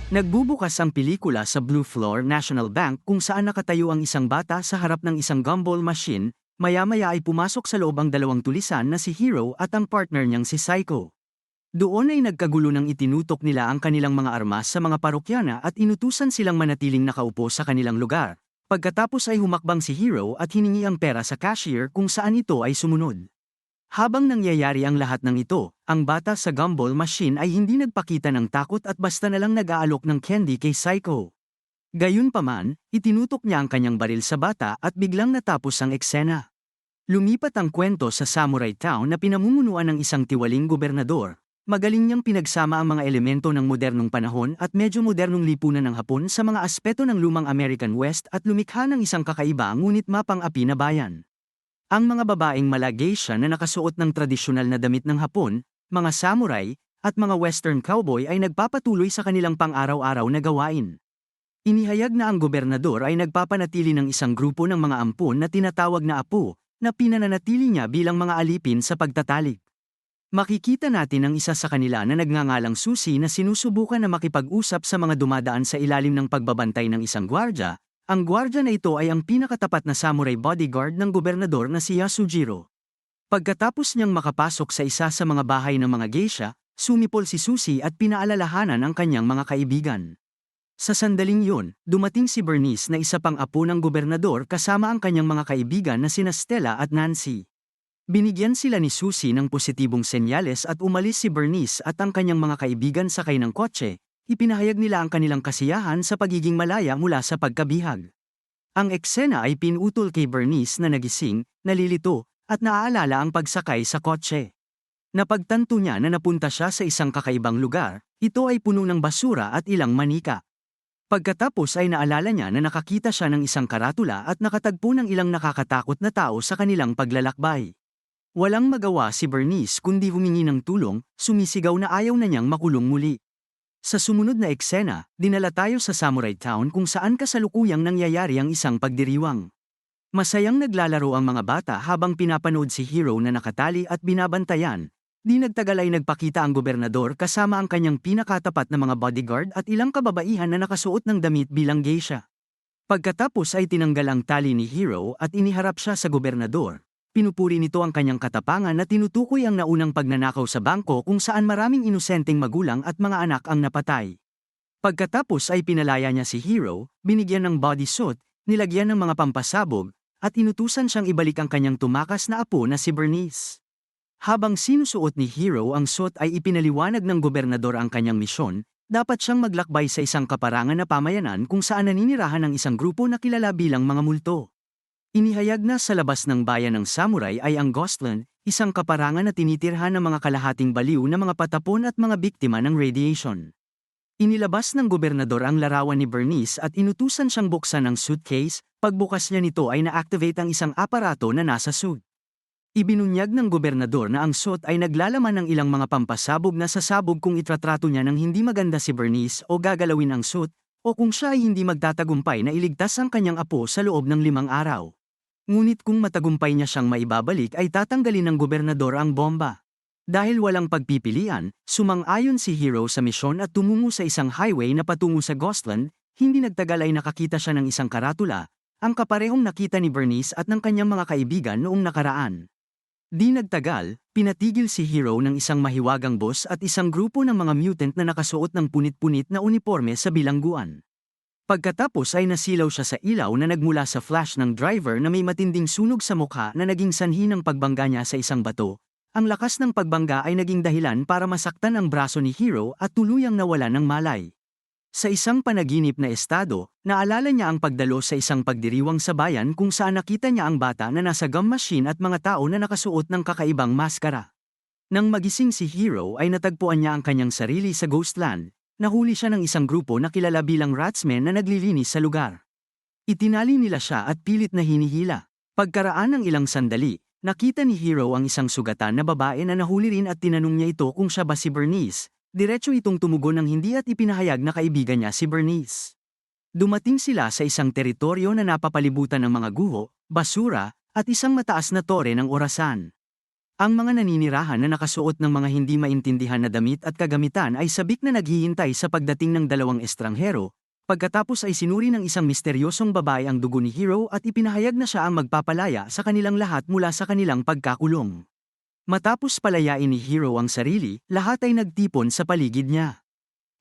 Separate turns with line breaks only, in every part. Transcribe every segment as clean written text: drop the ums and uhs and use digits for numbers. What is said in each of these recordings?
Nagbubukas ang pelikula sa Blue Floor National Bank kung saan nakatayo ang isang bata sa harap ng isang gumball machine, maya-maya ay pumasok sa loob ang dalawang tulisan na si Hero at ang partner niyang si Psycho. Doon ay nagkagulo ng itinutok nila ang kanilang mga armas sa mga parokyana at inutusan silang manatiling nakaupo sa kanilang lugar. Pagkatapos ay humakbang si Hero at hiningi ang pera sa cashier kung saan ito ay sumunod. Habang nangyayari ang lahat ng ito, ang bata sa gumball machine ay hindi nagpakita ng takot at basta nalang nag-aalok ng candy kay Psycho. Gayunpaman, itinutok niya ang kanyang baril sa bata at biglang natapos ang eksena. Lumipat ang kwento sa Samurai Town na pinamumunuan ng isang tiwaling gobernador. Magaling niyang pinagsama ang mga elemento ng modernong panahon at medyo modernong lipunan ng Hapon sa mga aspeto ng lumang American West at lumikha ng isang kakaiba ngunit mapang-api na bayan. Ang mga babaeng mala geisha na nakasuot ng tradisyonal na damit ng Hapon, mga samurai, at mga western cowboy ay nagpapatuloy sa kanilang pang-araw-araw na gawain. Inihayag na ang gobernador ay nagpapanatili ng isang grupo ng mga ampon na tinatawag na apo, na pinananatili niya bilang mga alipin sa pagtatalik. Makikita natin ang isa sa kanila na nagngangalang Susi na sinusubukan na makipag-usap sa mga dumadaan sa ilalim ng pagbabantay ng isang gwardya. Ang gwardya na ito ay ang pinakatapat na samurai bodyguard ng gobernador na si Yasujiro. Pagkatapos niyang makapasok sa isa sa mga bahay ng mga geisha, sumipol si Susi at pinaalalahanan ang kanyang mga kaibigan. Sa sandaling yun, dumating si Bernice na isa pang apo ng gobernador kasama ang kanyang mga kaibigan na sina Stella at Nancy. Binigyan sila ni Susi ng positibong senyales at umalis si Bernice at ang kanyang mga kaibigan sakay ng kotse. Ipinahayag nila ang kanilang kasiyahan sa pagiging malaya mula sa pagkabihag. Ang eksena ay pinutol kay Bernice na nagising, nalilito, at naaalala ang pagsakay sa kotse. Napagtanto niya na napunta siya sa isang kakaibang lugar, ito ay puno ng basura at ilang manika. Pagkatapos ay naalala niya na nakakita siya ng isang karatula at nakatagpo ng ilang nakakatakot na tao sa kanilang paglalakbay. Walang magawa si Bernice kundi humingi ng tulong, sumisigaw na ayaw na niyang makulong muli. Sa sumunod na eksena, dinala tayo sa Samurai Town kung saan kasalukuyang nangyayari ang isang pagdiriwang. Masayang naglalaro ang mga bata habang pinapanood si Hero na nakatali at binabantayan. Di nagtagal ay nagpakita ang gobernador kasama ang kanyang pinakatapat na mga bodyguard at ilang kababaihan na nakasuot ng damit bilang geisha. Pagkatapos ay tinanggal ang tali ni Hero at iniharap siya sa gobernador. Pinupuri nito ang kanyang katapangan na tinutukoy ang naunang pagnanakaw sa bangko kung saan maraming inosenteng magulang at mga anak ang napatay. Pagkatapos ay pinalaya niya si Hero, binigyan ng bodysuit, nilagyan ng mga pampasabog, at inutusan siyang ibalik ang kanyang tumakas na apo na si Bernice. Habang sinusuot ni Hero ang suit ay ipinaliwanag ng gobernador ang kanyang misyon, dapat siyang maglakbay sa isang kaparangan na pamayanan kung saan naninirahan ng isang grupo na kilala bilang mga multo. Inihayag na sa labas ng bayan ng samurai ay ang Ghostland, isang kaparangan na tinitirhan ng mga kalahating baliw na mga patapon at mga biktima ng radiation. Inilabas ng gobernador ang larawan ni Bernice at inutusan siyang buksan ang suitcase, pagbukas niya nito ay na-activate ang isang aparato na nasa suit. Ibinunyag ng gobernador na ang suit ay naglalaman ng ilang mga pampasabog na sasabog kung itratrato niya ng hindi maganda si Bernice o gagalawin ang suit, o kung siya ay hindi magtatagumpay na iligtas ang kanyang apo sa loob ng 5 araw. Ngunit kung matagumpay niya siyang maibabalik ay tatanggalin ng gobernador ang bomba. Dahil walang pagpipilian, sumang-ayon si Hero sa misyon at tumungo sa isang highway na patungo sa Ghostland. Hindi nagtagal ay nakakita siya ng isang karatula, ang kaparehong nakita ni Bernice at ng kanyang mga kaibigan noong nakaraan. Di nagtagal, pinatigil si Hero ng isang mahiwagang boss at isang grupo ng mga mutant na nakasuot ng punit-punit na uniforme sa bilangguan. Pagkatapos ay nasilaw siya sa ilaw na nagmula sa flash ng driver na may matinding sunog sa mukha na naging sanhi ng pagbangga niya sa isang bato. Ang lakas ng pagbangga ay naging dahilan para masaktan ang braso ni Hero at tuluyang nawala ng malay. Sa isang panaginip na estado, naalala niya ang pagdalo sa isang pagdiriwang sa bayan kung saan nakita niya ang bata na nasa gum machine at mga tao na nakasuot ng kakaibang maskara. Nang magising si Hero ay natagpuan niya ang kanyang sarili sa Ghostland. Nahuli siya ng isang grupo na kilala bilang Ratsmen na naglilinis sa lugar. Itinali nila siya at pilit na hinihila. Pagkaraan ng ilang sandali, nakita ni Hero ang isang sugatan na babae na nahuli rin at tinanong niya ito kung siya ba si Bernice. Diretso itong tumugon ng hindi at ipinahayag na kaibigan niya si Bernice. Dumating sila sa isang teritoryo na napapalibutan ng mga guho, basura, at isang mataas na tore ng orasan. Ang mga naninirahan na nakasuot ng mga hindi maintindihan na damit at kagamitan ay sabik na naghihintay sa pagdating ng dalawang estranghero, pagkatapos ay sinuri ng isang misteryosong babae ang dugo ni Hero at ipinahayag na siya ang magpapalaya sa kanilang lahat mula sa kanilang pagkakulong. Matapos palayain ni Hero ang sarili, lahat ay nagtipon sa paligid niya.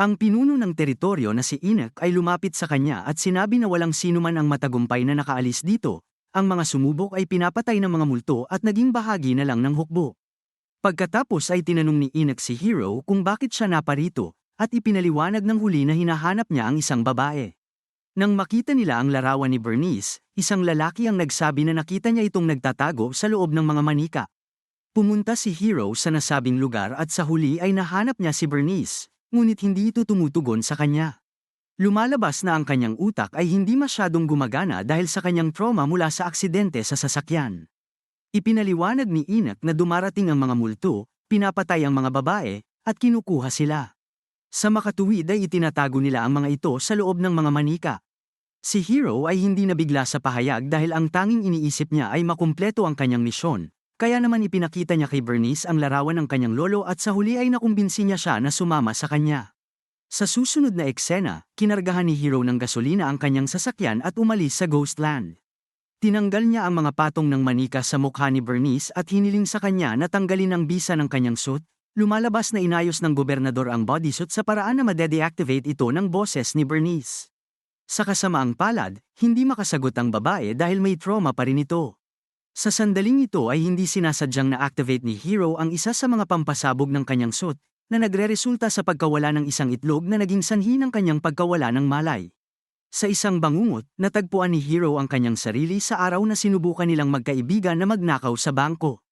Ang pinuno ng teritoryo na si Enoch ay lumapit sa kanya at sinabi na walang sino man ang matagumpay na nakaalis dito. Ang mga sumubok ay pinapatay ng mga multo at naging bahagi na lang ng hukbo. Pagkatapos ay tinanong ni Enoch si Hero kung bakit siya naparito, at ipinaliwanag ng huli na hinahanap niya ang isang babae. Nang makita nila ang larawan ni Bernice, isang lalaki ang nagsabi na nakita niya itong nagtatago sa loob ng mga manika. Pumunta si Hero sa nasabing lugar at sa huli ay nahanap niya si Bernice, ngunit hindi ito tumutugon sa kanya. Lumalabas na ang kanyang utak ay hindi masyadong gumagana dahil sa kanyang trauma mula sa aksidente sa sasakyan. Ipinaliwanag ni Enoch na dumarating ang mga multo, pinapatay ang mga babae, at kinukuha sila. Sa makatuwid ay itinatago nila ang mga ito sa loob ng mga manika. Si Hero ay hindi nabigla sa pahayag dahil ang tanging iniisip niya ay makumpleto ang kanyang misyon, kaya naman ipinakita niya kay Bernice ang larawan ng kanyang lolo at sa huli ay nakumbinsi niya siya na sumama sa kanya. Sa susunod na eksena, kinargahan ni Hero ng gasolina ang kanyang sasakyan at umalis sa Ghostland. Tinanggal niya ang mga patong ng manika sa mukha ni Bernice at hiniling sa kanya na tanggalin ang bisa ng kanyang suit. Lumalabas na inayos ng gobernador ang bodysuit sa paraan na made-deactivate ito ng boses ni Bernice. Sa kasamaang palad, hindi makasagot ang babae dahil may trauma pa rin ito. Sa sandaling ito ay hindi sinasadyang na-activate ni Hero ang isa sa mga pampasabog ng kanyang suit, na nagreresulta sa pagkawala ng isang itlog na naging sanhi ng kanyang pagkawala ng malay. Sa isang bangungot, natagpuan ni Hero ang kanyang sarili sa araw na sinubukan nilang magkaibigan na magnakaw sa bangko.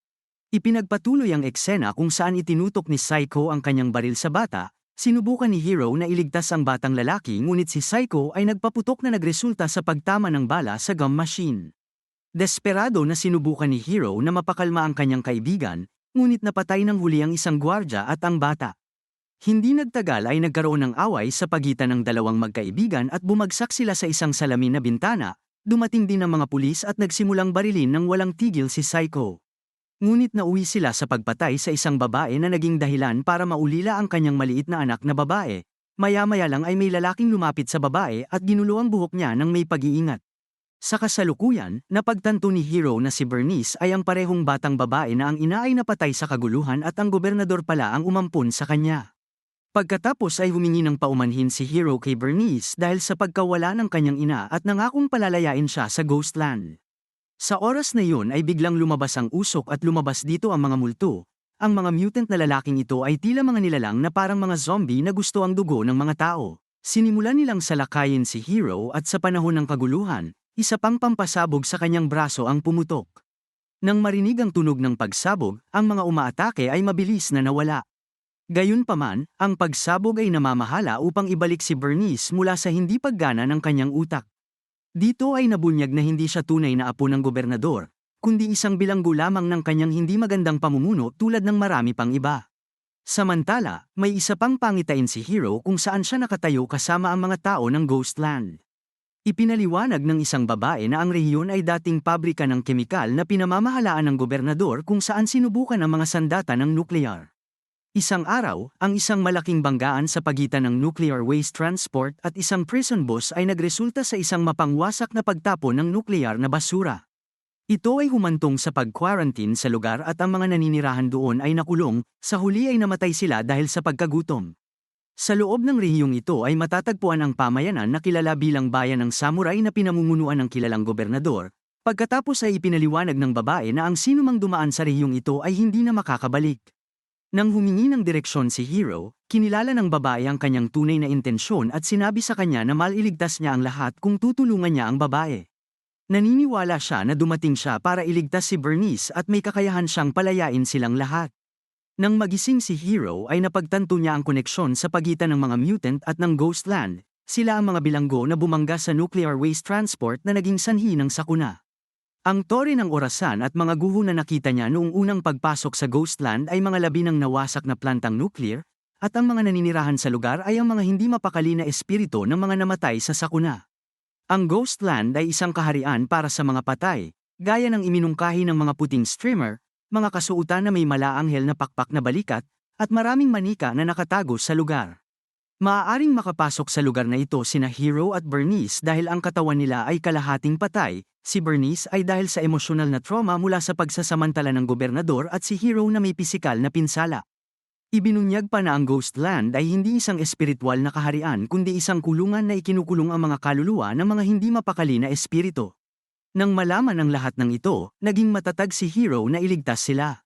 Ipinagpatuloy ang eksena kung saan itinutok ni Psycho ang kanyang baril sa bata, sinubukan ni Hero na iligtas ang batang lalaki ngunit si Psycho ay nagpaputok na nagresulta sa pagtama ng bala sa gum machine. Desperado na sinubukan ni Hero na mapakalma ang kanyang kaibigan, ngunit napatay ng huli ang isang gwardya at ang bata. Hindi nagtagal ay nagkaroon ng away sa pagitan ng dalawang magkaibigan at bumagsak sila sa isang salamin na bintana, dumating din ang mga pulis at nagsimulang barilin ng walang tigil si Psycho. Ngunit nauwi sila sa pagpatay sa isang babae na naging dahilan para maulila ang kanyang maliit na anak na babae. Maya-maya lang ay may lalaking lumapit sa babae at ginulo ang buhok niya ng may pag-iingat. Sa kasalukuyan, napagtanto ni Hero na si Bernice ay ang parehong batang babae na ang ina ay napatay sa kaguluhan at ang gobernador pala ang umampun sa kanya. Pagkatapos ay humingi ng paumanhin si Hero kay Bernice dahil sa pagkawala ng kanyang ina at nangakong palalayain siya sa Ghostland. Sa oras na yun ay biglang lumabas ang usok at lumabas dito ang mga multo. Ang mga mutant na lalaking ito ay tila mga nilalang na parang mga zombie na gusto ang dugo ng mga tao. Sinimulan nilang salakayin si Hero at sa panahon ng kaguluhan, isa pang pampasabog sa kanyang braso ang pumutok. Nang marinig ang tunog ng pagsabog, ang mga umaatake ay mabilis na nawala. Gayunpaman, ang pagsabog ay namamahala upang ibalik si Bernice mula sa hindi paggana ng kanyang utak. Dito ay nabunyag na hindi siya tunay na apo ng gobernador, kundi isang bilanggo lamang ng kanyang hindi magandang pamumuno tulad ng marami pang iba. Samantala, may isa pang pangitain si Hero kung saan siya nakatayo kasama ang mga tao ng Ghostland. Ipinaliwanag ng isang babae na ang rehiyon ay dating pabrika ng kemikal na pinamamahalaan ng gobernador kung saan sinubukan ang mga sandata ng nuklear. Isang araw, ang isang malaking banggaan sa pagitan ng nuclear waste transport at isang prison bus ay nagresulta sa isang mapangwasak na pagtapon ng nuklear na basura. Ito ay humantong sa pag-quarantine sa lugar at ang mga naninirahan doon ay nakulong, sa huli ay namatay sila dahil sa pagkagutom. Sa loob ng rehiyong ito ay matatagpuan ang pamayanan na kilala bilang bayan ng samurai na pinamumunuan ng kilalang gobernador, pagkatapos ay ipinaliwanag ng babae na ang sinumang dumaan sa rehiyong ito ay hindi na makakabalik. Nang humingi ng direksyon si Hero, kinilala ng babae ang kanyang tunay na intensyon at sinabi sa kanya na maliligtas niya ang lahat kung tutulungan niya ang babae. Naniniwala siya na dumating siya para iligtas si Bernice at may kakayahan siyang palayain silang lahat. Nang magising si Hero ay napagtanto niya ang koneksyon sa pagitan ng mga mutant at ng Ghostland, sila ang mga bilanggo na bumangga sa nuclear waste transport na naging sanhi ng sakuna. Ang tore ng orasan at mga guho na nakita niya noong unang pagpasok sa Ghostland ay mga labi ng nawasak na plantang nuclear, at ang mga naninirahan sa lugar ay ang mga hindi mapakali na espiritu ng mga namatay sa sakuna. Ang Ghostland ay isang kaharian para sa mga patay, gaya ng iminungkahi ng mga puting streamer, mga kasuotan na may malaanghel na pakpak na balikat, at maraming manika na nakatago sa lugar. Maaaring makapasok sa lugar na ito sina Hero at Bernice dahil ang katawan nila ay kalahating patay, si Bernice ay dahil sa emosyonal na trauma mula sa pagsasamantala ng gobernador at si Hero na may pisikal na pinsala. Ibinunyag pa na ang Ghost Land ay hindi isang espiritual na kaharian kundi isang kulungan na ikinukulong ang mga kaluluwa ng mga hindi mapakali na espiritu. Nang malaman ang lahat ng ito, naging matatag si Hero na iligtas sila.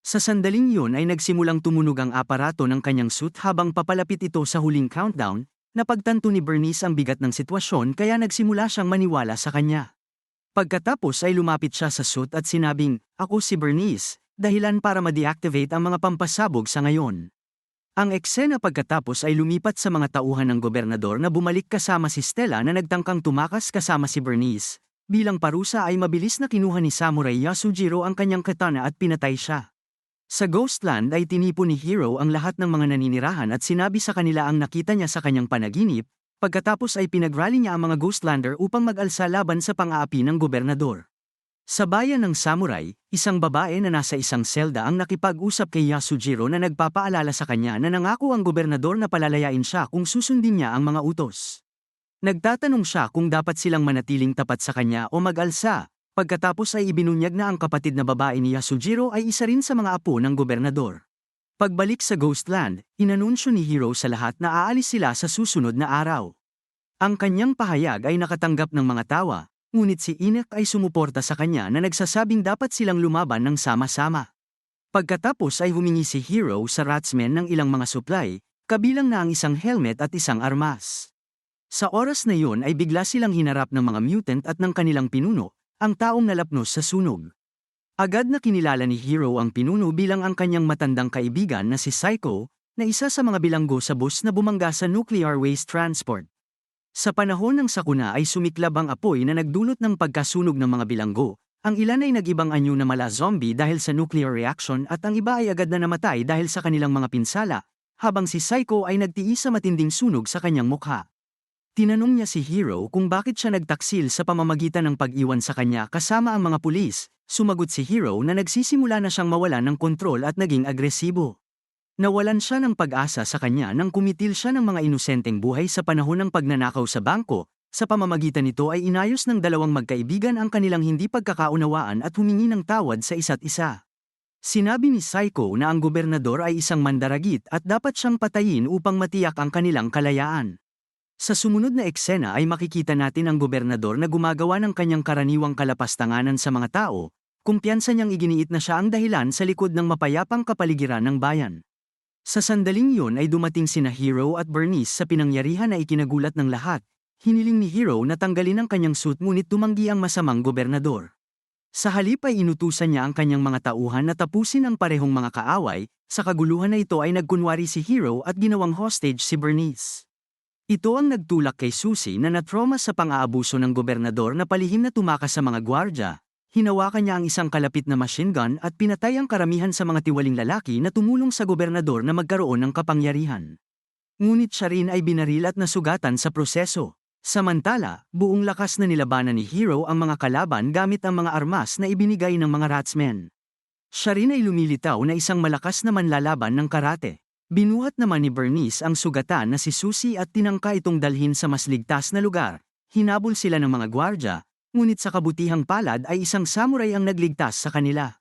Sa sandaling yun ay nagsimulang tumunog ang aparato ng kanyang suit habang papalapit ito sa huling countdown, napagtanto ni Bernice ang bigat ng sitwasyon kaya nagsimula siyang maniwala sa kanya. Pagkatapos ay lumapit siya sa suit at sinabing, "Ako si Bernice, dahilan para ma-deactivate ang mga pampasabog sa ngayon." Ang eksena pagkatapos ay lumipat sa mga tauhan ng gobernador na bumalik kasama si Stella na nagtangkang tumakas kasama si Bernice. Bilang parusa ay mabilis na kinuha ni Samurai Yasujiro ang kanyang katana at pinatay siya. Sa Ghostland ay tinipon ni Hero ang lahat ng mga naninirahan at sinabi sa kanila ang nakita niya sa kanyang panaginip, pagkatapos ay pinagrally niya ang mga Ghostlander upang mag-alsa laban sa pang-aapi ng gobernador. Sa bayan ng Samurai, isang babae na nasa isang selda ang nakipag-usap kay Yasujiro na nagpapaalala sa kanya na nangako ang gobernador na palalayain siya kung susundin niya ang mga utos. Nagtatanong siya kung dapat silang manatiling tapat sa kanya o mag-alsa. Pagkatapos ay ibinunyag na ang kapatid na babae ni Yasujiro ay isa rin sa mga apo ng gobernador. Pagbalik sa Ghostland, inanunsyo ni Hero sa lahat na aalis sila sa susunod na araw. Ang kanyang pahayag ay nakatanggap ng mga tawa, ngunit si Inek ay sumuporta sa kanya na nagsasabing dapat silang lumaban ng sama-sama. Pagkatapos ay humingi si Hero sa Ratsmen ng ilang mga supply, kabilang na ang isang helmet at isang armas. Sa oras na yun ay bigla silang hinarap ng mga mutant at ng kanilang pinuno, ang taong nalapnos sa sunog. Agad na kinilala ni Hero ang pinuno bilang ang kanyang matandang kaibigan na si Psycho, na isa sa mga bilanggo sa bus na bumangga sa nuclear waste transport. Sa panahon ng sakuna ay sumiklab ang apoy na nagdulot ng pagkasunog ng mga bilanggo, ang ilan ay nag-ibang anyo na mala zombie dahil sa nuclear reaction at ang iba ay agad na namatay dahil sa kanilang mga pinsala, habang si Psycho ay nagtiis sa matinding sunog sa kanyang mukha. Tinanong niya si Hero kung bakit siya nagtaksil sa pamamagitan ng pag-iwan sa kanya kasama ang mga pulis. Sumagot si Hero na nagsisimula na siyang mawalan ng kontrol at naging agresibo. Nawalan siya ng pag-asa sa kanya nang kumitil siya ng mga inosenteng buhay sa panahon ng pagnanakaw sa bangko. Sa pamamagitan nito ay inayos ng dalawang magkaibigan ang kanilang hindi pagkakaunawaan at humingi ng tawad sa isa't isa. Sinabi ni Psycho na ang gobernador ay isang mandaragit at dapat siyang patayin upang matiyak ang kanilang kalayaan. Sa sumunod na eksena ay makikita natin ang gobernador na gumagawa ng kanyang karaniwang kalapastanganan sa mga tao, kumpiyansa niyang iginiit na siya ang dahilan sa likod ng mapayapang kapaligiran ng bayan. Sa sandaling yun ay dumating sina Hero at Bernice sa pinangyarihan na ikinagulat ng lahat. Hiniling ni Hero na tanggalin ang kanyang suit ngunit tumanggi ang masamang gobernador. Sa halip ay inutusan niya ang kanyang mga tauhan na tapusin ang parehong mga kaaway, sa kaguluhan na ito ay nagkunwari si Hero at ginawang hostage si Bernice. Ito ang nagtulak kay Susie na natrauma sa pang-aabuso ng gobernador na palihim na tumakas sa mga gwardya. Hinawakan niya ang isang kalapit na machine gun at pinatay ang karamihan sa mga tiwaling lalaki na tumulong sa gobernador na magkaroon ng kapangyarihan. Ngunit siya rin ay binaril at nasugatan sa proseso. Samantala, buong lakas na nilabanan ni Hero ang mga kalaban gamit ang mga armas na ibinigay ng mga Ratsmen. Siya rin ay lumilitaw na isang malakas na manlalaban ng karate. Binuhat naman ni Bernice ang sugatan na si Susie at tinangka itong dalhin sa mas ligtas na lugar. Hinabol sila ng mga gwardya, ngunit sa kabutihang palad ay isang samurai ang nagligtas sa kanila.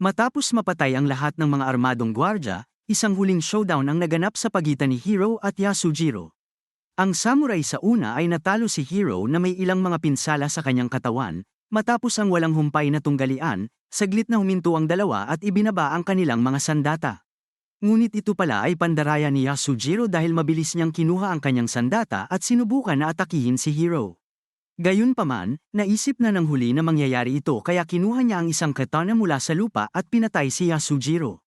Matapos mapatay ang lahat ng mga armadong gwardya, isang huling showdown ang naganap sa pagitan ni Hero at Yasujiro. Ang samurai sa una ay natalo si Hero na may ilang mga pinsala sa kanyang katawan, matapos ang walang humpay na tunggalian, saglit na huminto ang dalawa at ibinaba ang kanilang mga sandata. Ngunit ito pala ay pandaraya ni Yasujiro dahil mabilis niyang kinuha ang kanyang sandata at sinubukan na atakihin si Hero. Gayunpaman, naisip na ng huli na mangyayari ito kaya kinuha niya ang isang katana mula sa lupa at pinatay si Yasujiro.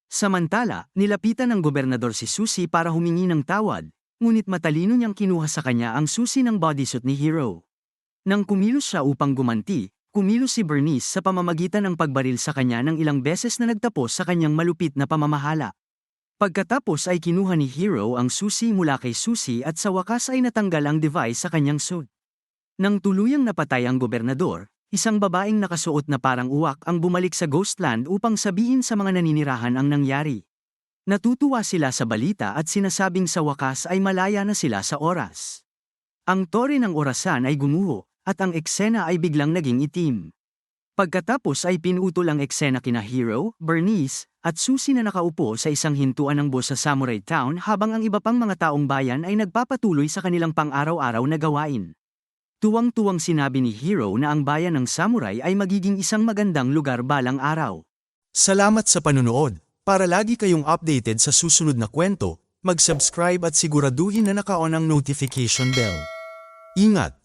Samantala, nilapitan ng gobernador si Susie para humingi ng tawad, ngunit matalino niyang kinuha sa kanya ang susi ng bodysuit ni Hero. Nang kumilos siya upang gumanti, kumilos si Bernice sa pamamagitan ng pagbaril sa kanya ng ilang beses na nagtapos sa kanyang malupit na pamamahala. Pagkatapos ay kinuha ni Hero ang susi mula kay Susie at sa wakas ay natanggal ang device sa kanyang suit. Nang tuluyang napatay ang gobernador, Isang babaeng nakasuot na parang uwak ang bumalik sa Ghostland upang sabihin sa mga naninirahan ang nangyari. Natutuwa sila sa balita at sinasabing sa wakas ay malaya na sila sa oras. Ang tore ng orasan ay gumuho, at ang eksena ay biglang naging itim. Pagkatapos ay pinutol ang eksena kina Hero, Bernice, at Susie na nakaupo sa isang hintuan ng bus sa Samurai Town habang ang iba pang mga taong bayan ay nagpapatuloy sa kanilang pang-araw-araw na gawain. Tuwang-tuwang sinabi ni Hero na ang bayan ng Samurai ay magiging isang magandang lugar balang araw.
Salamat sa panunood. Para lagi kayong updated sa susunod na kwento, mag-subscribe at siguraduhin na naka-on ang notification bell. Ingat!